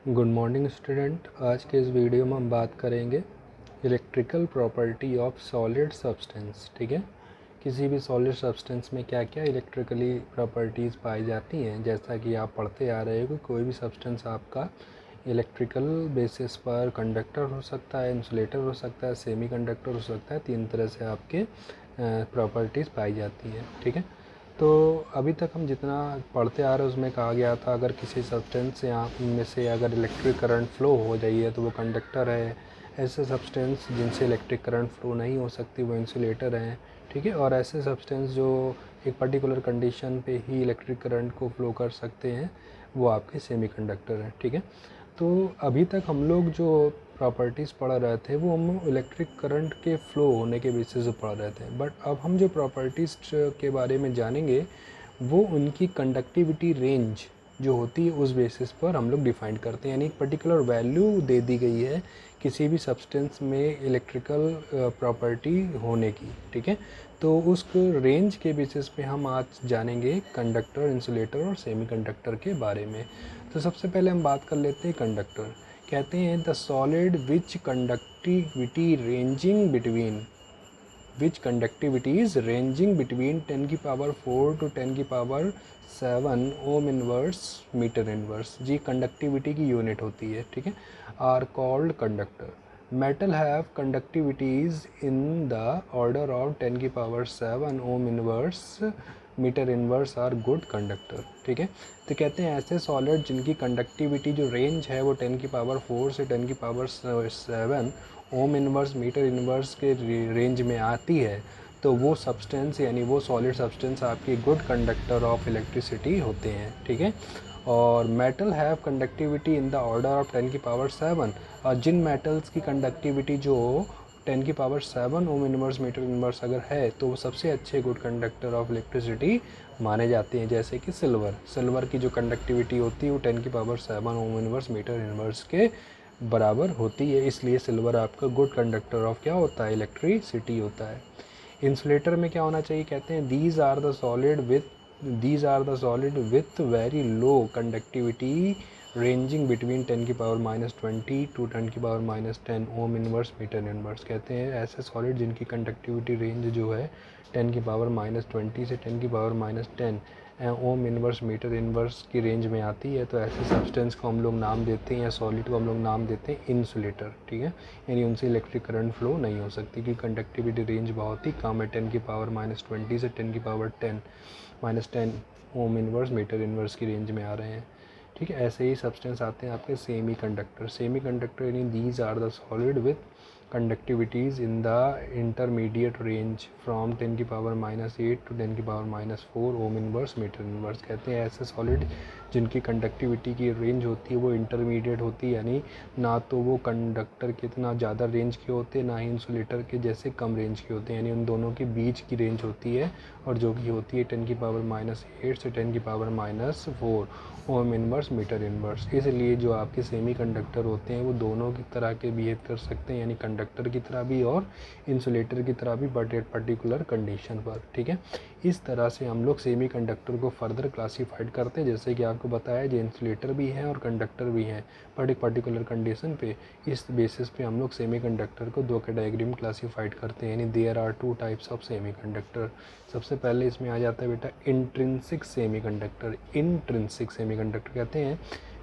Good morning student. आज के इस वीडियो में हम बात करेंगे electrical property of solid substance. ठीक है, किसी भी सॉलिड सब्सटेंस में क्या क्या इलेक्ट्रिकली प्रॉपर्टीज़ पाई जाती हैं। जैसा कि आप पढ़ते आ रहे हो कि कोई भी सब्सटेंस आपका इलेक्ट्रिकल बेसिस पर कंडक्टर हो सकता है, इंसुलेटर हो सकता है, सेमी कंडक्टर हो सकता है। तीन तरह से आपके प्रॉपर्टीज़ पाई जाती हैं। ठीक है, तो अभी तक हम जितना पढ़ते आ रहे हैं उसमें कहा गया था अगर किसी सब्सटेंस में से अगर इलेक्ट्रिक करंट फ्लो हो जाइए है तो वो कंडक्टर है। ऐसे सब्सटेंस जिनसे इलेक्ट्रिक करंट फ्लो नहीं हो सकती वो इंसुलेटर हैं। ठीक है, और ऐसे सब्सटेंस जो एक पर्टिकुलर कंडीशन पे ही इलेक्ट्रिक करंट को फ्लो कर सकते हैं वो आपके सेमीकंडक्टर हैं। ठीक है, तो अभी तक हम लोग जो प्रॉपर्टीज़ पढ़ रहे थे वो हम इलेक्ट्रिक करंट के फ़्लो होने के बेसिस पे पढ़ रहे थे। बट अब हम जो प्रॉपर्टीज़ के बारे में जानेंगे वो उनकी कंडक्टिविटी रेंज जो होती है उस बेसिस पर हम लोग डिफाइन करते हैं। यानी एक पर्टिकुलर वैल्यू दे दी गई है किसी भी सब्सटेंस में इलेक्ट्रिकल प्रॉपर्टी होने की। ठीक है, तो उस रेंज के बेसिस पे हम आज जानेंगे कंडक्टर, इंसुलेटर और सेमीकंडक्टर के बारे में। तो सबसे पहले हम बात कर लेते हैं कंडक्टर। कहते हैं the solid which conductivity ranging between which conductivity is ranging between 10 की पावर 4 to 10 की power 7 ohm inverse metre inverse. जी कंडक्टिविटी की यूनिट होती है। ठीक है, are called conductor. Metal have conductivities in the order of 10 की power 7 ohm inverse metre inverse are good conductor. ठीक है, तो कहते हैं ऐसे सॉलिड जिनकी कंडक्टिविटी जो रेंज है वो 10 की पावर 4 से 10 की power 7 ohm inverse metre inverse के रेंज में आती है तो वो सब्सटेंस यानी वो सॉलिड सब्सटेंस आपकी गुड कंडक्टर ऑफ इलेक्ट्रिसिटी होते हैं। ठीक है, और metal have conductivity in the order of 10 की पावर 7। और जिन मेटल्स की कंडक्टिविटी जो 10 की power 7 ohm inverse metre inverse अगर है तो वो सबसे अच्छे गुड कंडक्टर ऑफ इलेक्ट्रिसिटी माने जाते हैं। जैसे कि सिल्वर की जो कंडक्टिविटी होती है वो 10 की power 7 ohm inverse metre inverse के बराबर होती है, इसलिए सिल्वर आपका गुड कंडक्टर ऑफ क्या होता है, इलेक्ट्रिसिटी होता है। इंसुलेटर में क्या होना चाहिए, कहते हैं these are the solid with very low conductivity ranging between 10 की पावर -20 टू 10 की power -10 ohm inverse metre inverse. कहते हैं ऐसे सॉलिड जिनकी कंडक्टिविटी रेंज जो है 10 की पावर -20 से 10 की power -10 ohm inverse metre inverse की रेंज में आती है तो ऐसे सब्सटेंस को हम लोग नाम देते हैं या सॉलिड को हम लोग नाम देते हैं इंसुलेटर। ठीक है, यानी उनसे इलेक्ट्रिक करंट फ्लो नहीं हो सकती क्योंकि कंडक्टिविटी रेंज बहुत ही कम है, 10 की पावर -20 से 10 की power 10 ohm inverse metre inverse की रेंज में आ रहे हैं। ठीक है, ऐसे ही सब्सटेंस आते हैं आपके सेमी कंडक्टर यानी these are the solid with conductivities in the intermediate range from 10 की पावर -8 टू 10 की power -4 ohm inverse metre inverse. कहते हैं ऐसे सॉलिड जिनकी कंडक्टिविटी की रेंज होती है वो इंटरमीडिएट होती है, यानी ना तो वो कंडक्टर के इतना ज़्यादा रेंज के होते हैं ना ही इंसुलेटर के जैसे कम रेंज के होते हैं, यानी उन दोनों के बीच की रेंज होती है और जो कि होती है 10 की पावर -8 से 10 की power -4 ohm inverse metre inverse. इसलिए जो आपके सेमी कंडक्टर होते हैं वो दोनों की तरह के बिहेव कर सकते हैं, यानी कंडक्टर की तरह भी और इंसुलेटर की तरह भी बट एट पर्टिकुलर कंडीशन पर। ठीक है, इस तरह से हम लोग सेमी कंडक्टर को फर्दर क्लासीफाइड करते हैं। जैसे कि आपको बताया जो इंसुलेटर भी हैं और कंडक्टर भी हैं बट एक पर्टिकुलर कंडीशन पे, इस बेसिस पे हम लोग सेमी कंडक्टर को दो कैटेगरी में क्लासीफाइड करते हैं, यानी there are 2 types of semiconductor. सबसे पहले इसमें आ जाता है बेटा इंट्रिंसिक सेमी कंडक्टर कहते हैं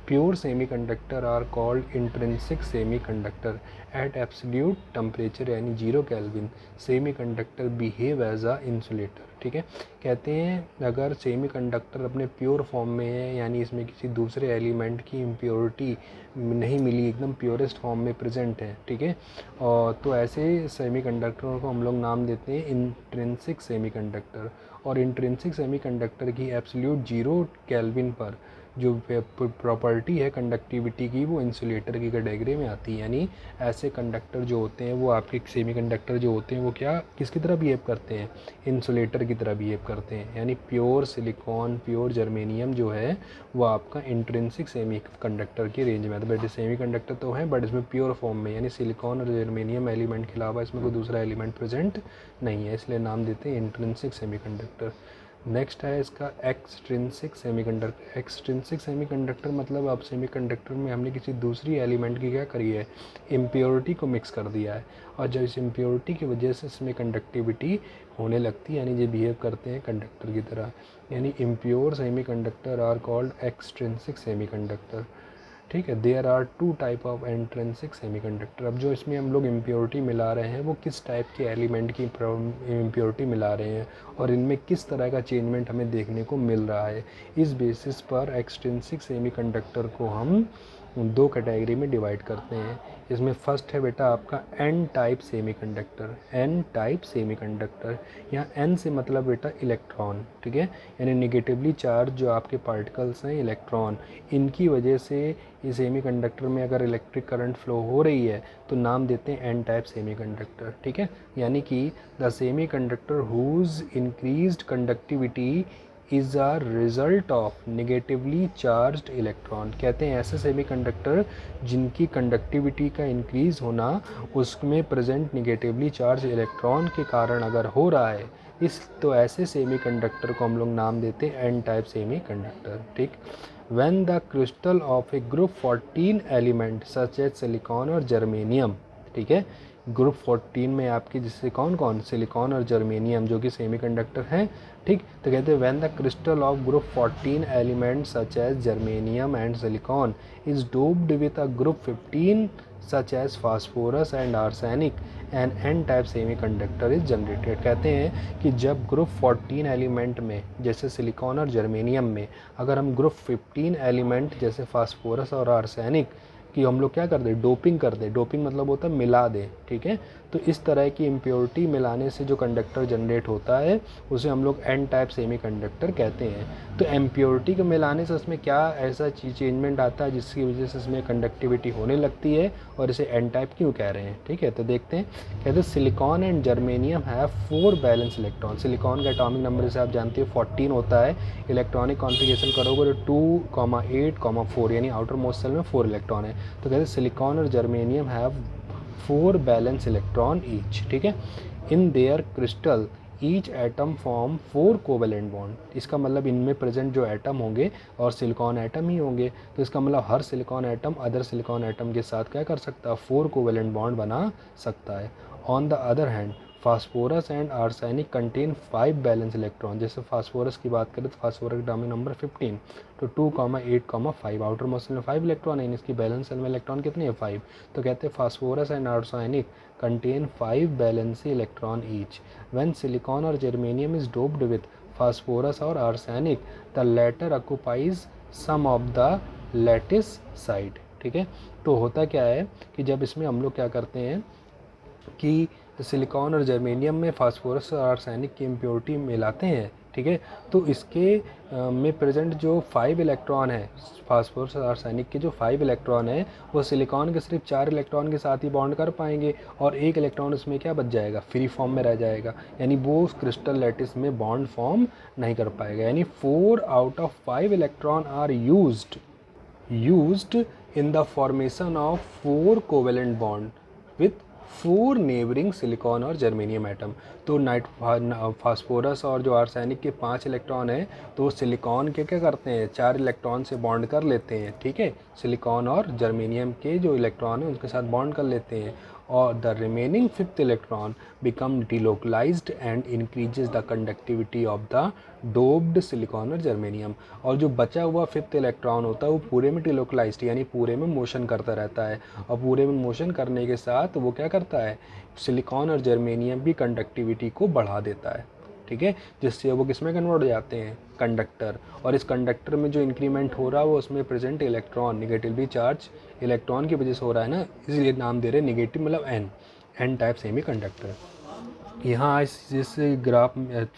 pure semiconductor are called intrinsic semiconductor at absolute temperature यानी 0 kelvin semiconductor behave as a insulator. ठीक है, कहते हैं अगर सेमी कंडक्टर अपने प्योर फॉर्म में है यानी इसमें किसी दूसरे एलिमेंट की इम्प्योरिटी नहीं मिली, एकदम प्योरेस्ट फॉर्म में प्रेजेंट है। ठीक है, और तो ऐसे सेमी कंडक्टरों को हम लोग नाम देते हैं इंट्रिंसिक सेमी कंडक्टर। और इंट्रिंसिक सेमी कंडक्टर की एब्सोल्यूट 0 केल्विन पर जो प्रॉपर्टी है कंडक्टिविटी की वो इंसुलेटर की कैटेगरी में आती है, यानी ऐसे कंडक्टर जो होते हैं वो आपके सेमी कंडक्टर जो होते हैं वो क्या किसकी तरह बिहेव करते हैं, इंसुलेटर की तरह बिहेव करते हैं। यानी प्योर सिलिकॉन, प्योर जर्मेनियम जो है वो आपका इंट्रिंसिक सेमी कंडक्टर की रेंज में आता है। बट सेमी कंडक्टर तो है बट इसमें प्योर फॉर्म में, यानी सिलिकॉन और जर्मेनियम एलिमेंट के अलावा इसमें कोई दूसरा एलिमेंट प्रेजेंट नहीं है, इसलिए नाम देते हैं इंट्रिंसिक सेमी कंडक्टर। नेक्स्ट है इसका एक्सट्रिंसिक सेमीकंडक्टर। एक्सट्रिंसिक सेमीकंडक्टर मतलब अब सेमीकंडक्टर में हमने किसी दूसरी एलिमेंट की क्या करी है, इम्प्योरिटी को मिक्स कर दिया है, और जब इस इम्प्योरिटी की वजह से इसमें कंडक्टिविटी होने लगती है, यानी ये बिहेव करते हैं कंडक्टर की तरह, यानी impure semiconductor are called extrinsic semiconductor. ठीक है, there are two type of intrinsic semiconductor. अब जो इसमें हम लोग इम्प्योरिटी मिला रहे हैं वो किस टाइप के एलिमेंट की इम्प्योरिटी मिला रहे हैं और इनमें किस तरह का चेंजमेंट हमें देखने को मिल रहा है, इस बेसिस पर एक्सट्रिंसिक सेमीकंडक्टर को हम दो कैटेगरी में डिवाइड करते हैं। इसमें फर्स्ट है बेटा आपका N type semiconductor. N type semiconductor, यहाँ एन से मतलब बेटा इलेक्ट्रॉन, ठीक है, यानी निगेटिवली चार्ज जो आपके पार्टिकल्स हैं इलेक्ट्रॉन, इनकी वजह से ये सेमीकंडक्टर में अगर इलेक्ट्रिक करंट फ्लो हो रही है तो नाम देते हैं एन टाइप सेमीकंडक्टर। ठीक है, यानी कि the semiconductor whose increased conductivity is a result of negatively charged electron. कहते हैं ऐसे सेमीकंडक्टर जिनकी कंडक्टिविटी का इंक्रीज़ होना उसमें प्रेजेंट नेगेटिवली चार्ज इलेक्ट्रॉन के कारण अगर हो रहा है, इस तो ऐसे सेमीकंडक्टर को हम लोग नाम देते हैं एन टाइप सेमीकंडक्टर। ठीक, when the crystal of a group 14 element such as silicon और जर्मेनियम, ठीक है, ग्रुप 14 में आपकी जिससे कौन कौन, सिलिकॉन और जर्मेनियम जो कि सेमीकंडक्टर हैं। ठीक, तो कहते हैं when the crystal of group 14 element such as germanium and silicon is doped with a group 15 such as phosphorus and arsenic N N type semiconductor is generated. कहते हैं कि जब ग्रुप 14 एलिमेंट में जैसे सिलिकॉन और जर्मेनियम में अगर हम ग्रुप 15 एलिमेंट जैसे फास्फोरस और आर्सेनिक कि हम लोग क्या कर दें, डोपिंग कर दें। डोपिंग मतलब होता है मिला दें, ठीक है, तो इस तरह की इम्प्योरिटी मिलाने से जो कंडक्टर जनरेट होता है उसे हम लोग एन टाइप सेमीकंडक्टर कहते हैं। तो इम्प्योरिटी को मिलाने से उसमें क्या ऐसा चेंजमेंट आता है जिसकी वजह से इसमें कंडक्टिविटी होने लगती है और इसे एन टाइप क्यों कह रहे हैं। ठीक है, तो देखते हैं। कहते हैं silicon and germanium have 4 balance electron. Silicon का एटॉमिक नंबर जैसे आप जानते हो 14 होता है, इलेक्ट्रॉनिक कॉन्फ़िगरेशन करोगे तो 2,8,4 यानी आउटर मोस्ट सेल में 4 इलेक्ट्रॉन है। तो कहते हैं सिलिकॉन और germanium have 4 balance electron each. ठीक है, in their crystal each atom form 4 covalent bond. इसका मतलब इनमें प्रेजेंट जो एटम होंगे और सिलिकॉन एटम ही होंगे, तो इसका मतलब हर silicon atom other silicon atom के साथ क्या कर सकता है, 4 कोवेलेंट बॉन्ड बना सकता है। On the other hand phosphorus and arsenic contain 5 valence electron. जैसे फास्फोरस की बात करें तो फास्फोरस का एटॉमिक नंबर 15, तो 2,8,5 आउटर मोस्ट सेल में 5 इलेक्ट्रॉन है, इसकी बैलेंस सेल में इलेक्ट्रॉन कितने हैं, 5। तो कहते हैं phosphorus and arsenic contain 5 valence electron each. When silicon और germanium is doped with phosphorus और arsenic the latter occupies some of the lattice site. ठीक है, तो होता क्या है कि जब इसमें हम लोग क्या करते हैं कि सिलिकॉन और जर्मेनियम में फास्फोरस और आर्सेनिक की इम्प्योरिटी मिलाते हैं, ठीक है, तो इसके में प्रेजेंट जो 5 इलेक्ट्रॉन है, फास्फोरस और आर्सेनिक के जो 5 इलेक्ट्रॉन है वो सिलिकॉन के सिर्फ 4 इलेक्ट्रॉन के साथ ही बॉन्ड कर पाएंगे और एक इलेक्ट्रॉन उसमें क्या बच जाएगा, फ्री फॉर्म में रह जाएगा, यानी वो उस क्रिस्टल लैटिस में बॉन्ड फॉर्म नहीं कर पाएगा। यानी 4 out of 5 electron are used in the formation of 4 covalent bond with 4 neighbouring silicon और जर्मेनियम एटम। तो फास्फोरस और जो आर्सेनिक के 5 इलेक्ट्रॉन हैं तो सिलिकॉन के क्या करते हैं, 4 इलेक्ट्रॉन से बॉन्ड कर लेते हैं। ठीक है, सिलिकॉन और जर्मेनियम के जो इलेक्ट्रॉन हैं उनके साथ बॉन्ड कर लेते हैं और the remaining 5th electron become delocalised and increases the conductivity of the doped silicon और जर्मेनियम। और जो बचा हुआ 5th इलेक्ट्रॉन होता है वो पूरे में डिलोकलाइज्ड यानी पूरे में मोशन करता रहता है और पूरे में मोशन करने के साथ वो क्या करता है, सिलिकॉन और जर्मेनियम की कंडक्टिविटी को बढ़ा देता है। ठीक है, जिससे वो किस में कन्वर्ट हो जाते हैं, कंडक्टर। और इस कंडक्टर में जो इंक्रीमेंट हो रहा है वो उसमें present electron negatively charge electron की वजह से हो रहा है ना, इसलिए नाम दे रहे हैं निगेटिव मतलब एन टाइप सेमी कंडक्टर। यहाँ इस ग्राफ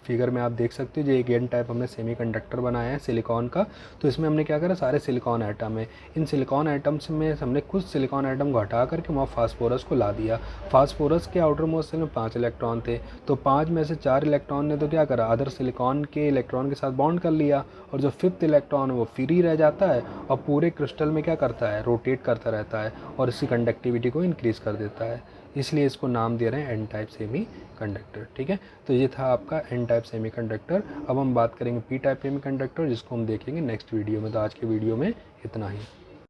फिगर में आप देख सकते हो जो एक एन टाइप हमने सेमीकंडक्टर बनाया है सिलिकॉन का। तो इसमें हमने क्या करा, सारे सिलिकॉन आइटम है, इन सिलिकॉन आइटम्स में हमने कुछ सिलिकॉन आइटम को हटा करके वहाँ फास्फोरस को ला दिया। फास्फोरस के आउटर मोस्ट सेल में 5 इलेक्ट्रॉन थे, तो 5 में से 4 इलेक्ट्रॉन ने तो क्या करा, अदर सिलिकॉन के इलेक्ट्रॉन के साथ बॉन्ड कर लिया और जो 5th इलेक्ट्रॉन है वो फ्री रह जाता है और पूरे क्रिस्टल में क्या करता है, रोटेट करता रहता है और इसकी कंडक्टिविटी को इंक्रीज़ कर देता है। इसलिए इसको नाम दे रहे हैं एन टाइप सेमी कंडक्टर। ठीक है, तो ये था आपका एन टाइप सेमी कंडक्टर। अब हम बात करेंगे पी टाइप सेमी कंडक्टर, जिसको हम देखेंगे नेक्स्ट वीडियो में। तो आज के वीडियो में इतना ही।